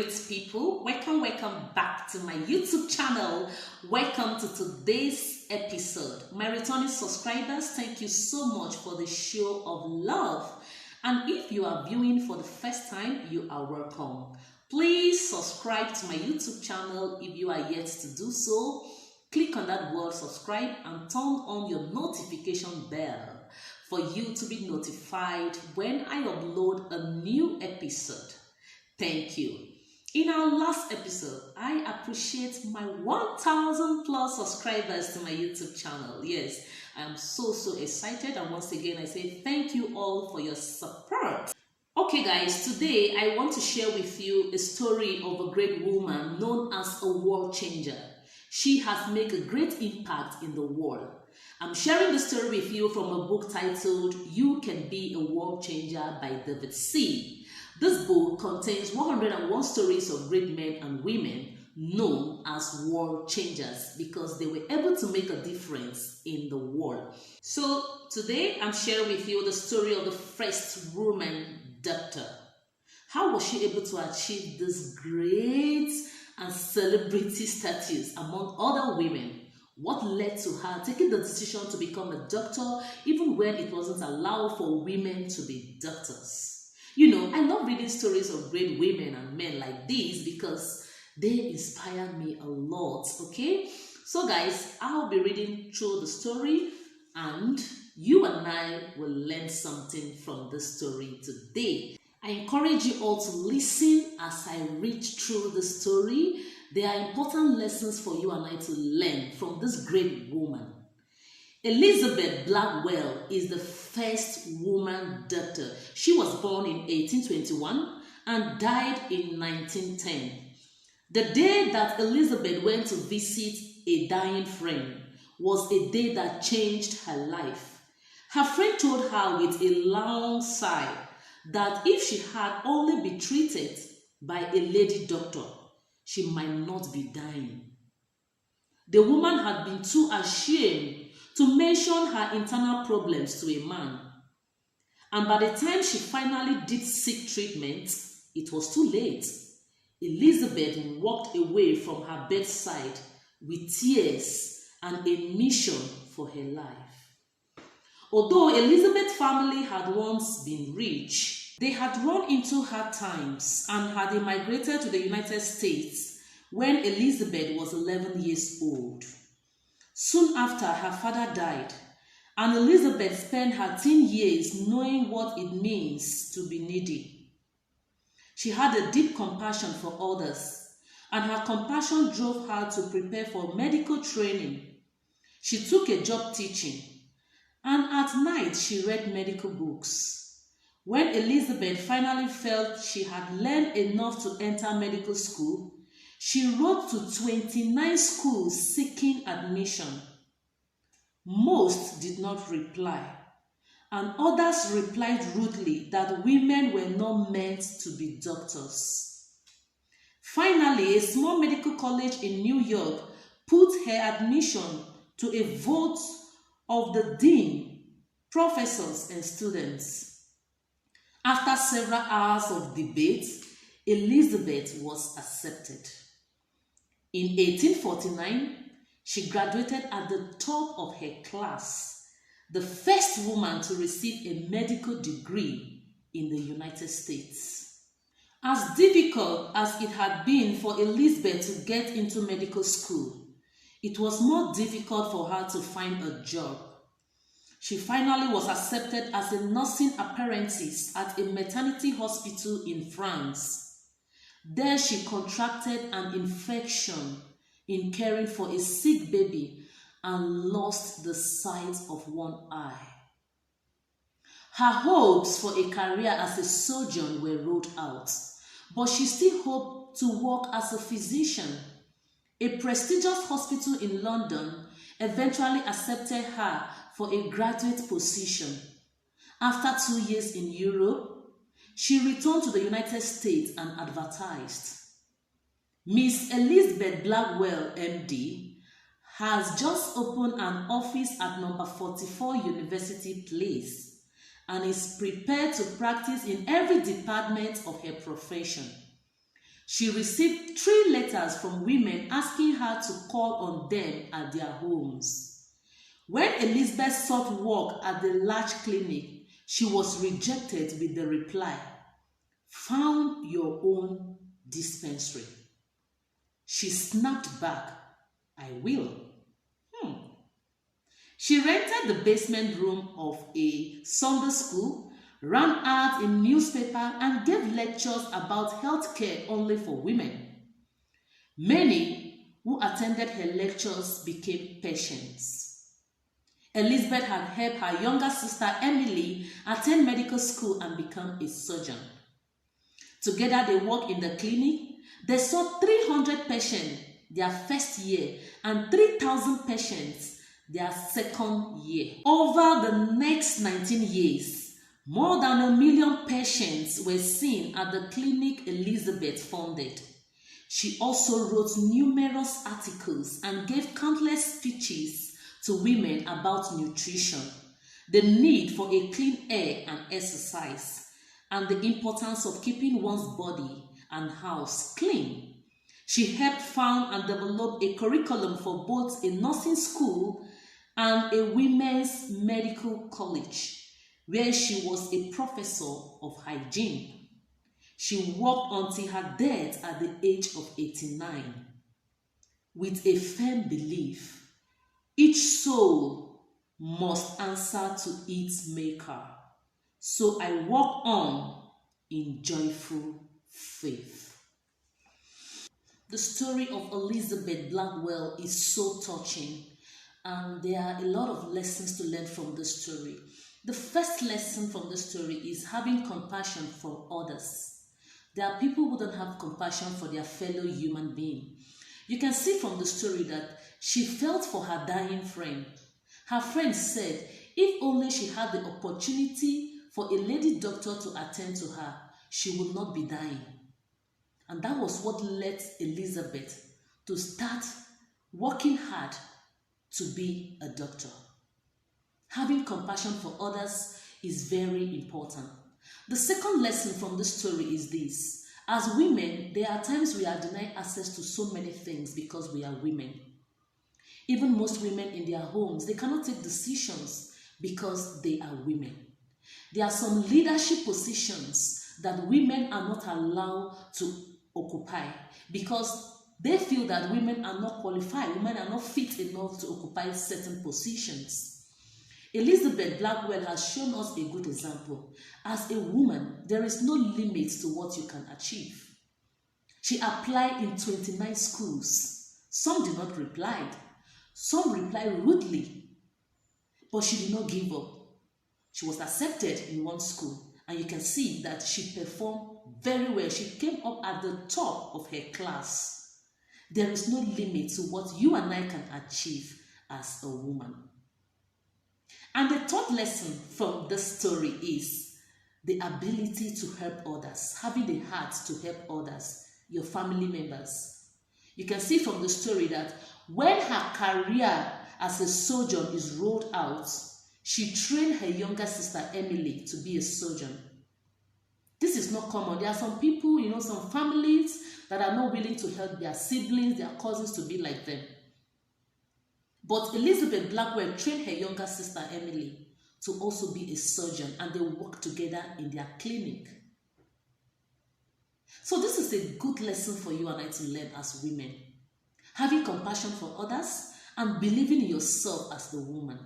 great people. Welcome back to my YouTube channel. Welcome to today's episode. My returning subscribers, thank you so much for the show of love. And if you are viewing for the first time, you are welcome. Please subscribe to my YouTube channel if you are yet to do so. Click on that word subscribe and turn on your notification bell for you to be notified when I upload a new episode. Thank you. In our last episode, I appreciate my 1,000 plus subscribers to my YouTube channel. Yes, I am so excited, and once again I say thank you all for your support. Okay guys, today I want to share with you a story of a great woman known as a world changer. She has made a great impact in the world. I'm sharing the story with you from a book titled You Can Be a World Changer by David C. This book contains 101 stories of great men and women known as world changers because they were able to make a difference in the world. So today I'm sharing with you the story of the first woman doctor. How was she able to achieve this great and celebrity status among other women? What led to her taking the decision to become a doctor even when it wasn't allowed for women to be doctors? You know, I love reading stories of great women and men like these because they inspire me a lot, okay? So guys, I'll be reading through the story and you and I will learn something from this story today. I encourage you all to listen as I read through the story. There are important lessons for you and I to learn from this great woman. Elizabeth Blackwell is the first woman doctor. She was born in 1821 and died in 1910. The day that Elizabeth went to visit a dying friend was a day that changed her life. Her friend told her with a long sigh that if she had only been treated by a lady doctor, she might not be dying. The woman had been too ashamed to mention her internal problems to a man. And by the time she finally did seek treatment, it was too late. Elizabeth walked away from her bedside with tears and a mission for her life. Although Elizabeth's family had once been rich, they had run into hard times and had immigrated to the United States when Elizabeth was 11 years old. Soon after, her father died, and Elizabeth spent her teen years knowing what it means to be needy. She had a deep compassion for others, and her compassion drove her to prepare for medical training. She took a job teaching, and at night she read medical books. When Elizabeth finally felt she had learned enough to enter medical school, she wrote to 29 schools seeking admission. Most did not reply, and others replied rudely that women were not meant to be doctors. Finally, a small medical college in New York put her admission to a vote of the dean, professors, and students. After several hours of debate, Elizabeth was accepted. In 1849, she graduated at the top of her class, the first woman to receive a medical degree in the United States. As difficult as it had been for Elizabeth to get into medical school, it was more difficult for her to find a job. She finally was accepted as a nursing apprentice at a maternity hospital in France. There she contracted an infection in caring for a sick baby and lost the sight of one eye. Her hopes for a career as a surgeon were ruled out, but she still hoped to work as a physician. A prestigious hospital in London eventually accepted her for a graduate position. After 2 years in Europe, she returned to the United States and advertised. Miss Elizabeth Blackwell, MD, has just opened an office at number 44 University Place and is prepared to practice in every department of her profession. She received 3 letters from women asking her to call on them at their homes. When Elizabeth sought work at the large clinic, she was rejected with the reply, "Found your own dispensary." She snapped back, "I will." She rented the basement room of a Sunday school, ran ads in newspaper, and gave lectures about healthcare only for women. Many who attended her lectures became patients. Elizabeth had helped her younger sister Emily attend medical school and become a surgeon. Together they worked in the clinic. They saw 300 patients their first year and 3,000 patients their second year. Over the next 19 years, more than 1 million patients were seen at the clinic Elizabeth founded. She also wrote numerous articles and gave countless speeches to women about nutrition, the need for a clean air and exercise, and the importance of keeping one's body and house clean. She helped found and develop a curriculum for both a nursing school and a women's medical college, where she was a professor of hygiene. She worked until her death at the age of 89, with a firm belief each soul must answer to its maker. So I walk on in joyful faith. The story of Elizabeth Blackwell is so touching, and there are a lot of lessons to learn from the story. The first lesson from the story is having compassion for others. There are people who don't have compassion for their fellow human being. You can see from the story that she felt for her dying friend. Her friend said if only she had the opportunity for a lady doctor to attend to her, she would not be dying. And that was what led Elizabeth to start working hard to be a doctor. Having compassion for others is very important. The second lesson from this story is this. As women, there are times we are denied access to so many things because we are women. Even most women in their homes, they cannot take decisions because they are women. There are some leadership positions that women are not allowed to occupy because they feel that women are not qualified, women are not fit enough to occupy certain positions. Elizabeth Blackwell has shown us a good example. As a woman, there is no limit to what you can achieve. She applied in 29 schools. Some did not reply. Some replied rudely, but she did not give up. She was accepted in one school, and you can see that she performed very well. She came up at the top of her class. There is no limit to what you and I can achieve as a woman. And the third lesson from this story is the ability to help others, having the heart to help others, your family members. You can see from the story that when her career as a surgeon is rolled out, she trained her younger sister Emily to be a surgeon. This is not common. There are some people, some families that are not willing to help their siblings, their cousins to be like them. But Elizabeth Blackwell trained her younger sister Emily to also be a surgeon, and they work together in their clinic. So this is a good lesson for you and I to learn as women. Having compassion for others and believing in yourself as the woman.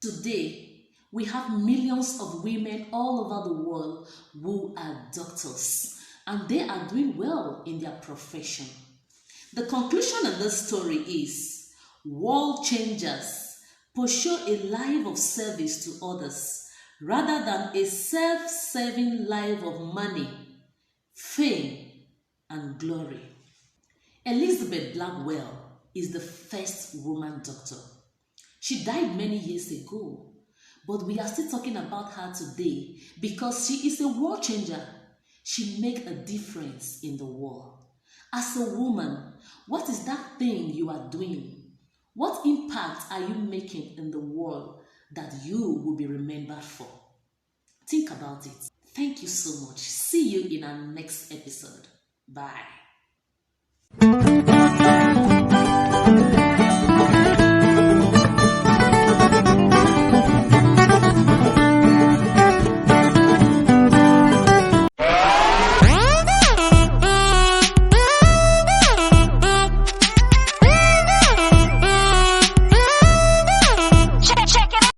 Today, we have millions of women all over the world who are doctors, and they are doing well in their profession. The conclusion of this story is world changers pursue a life of service to others rather than a self-serving life of money, fame, and glory. Elizabeth Blackwell is the first woman doctor. She died many years ago, but we are still talking about her today because she is a world changer. She makes a difference in the world. As a woman, what is that thing you are doing? What impact are you making in the world that you will be remembered for? Think about it. Thank you so much. See you in our next episode. Bye.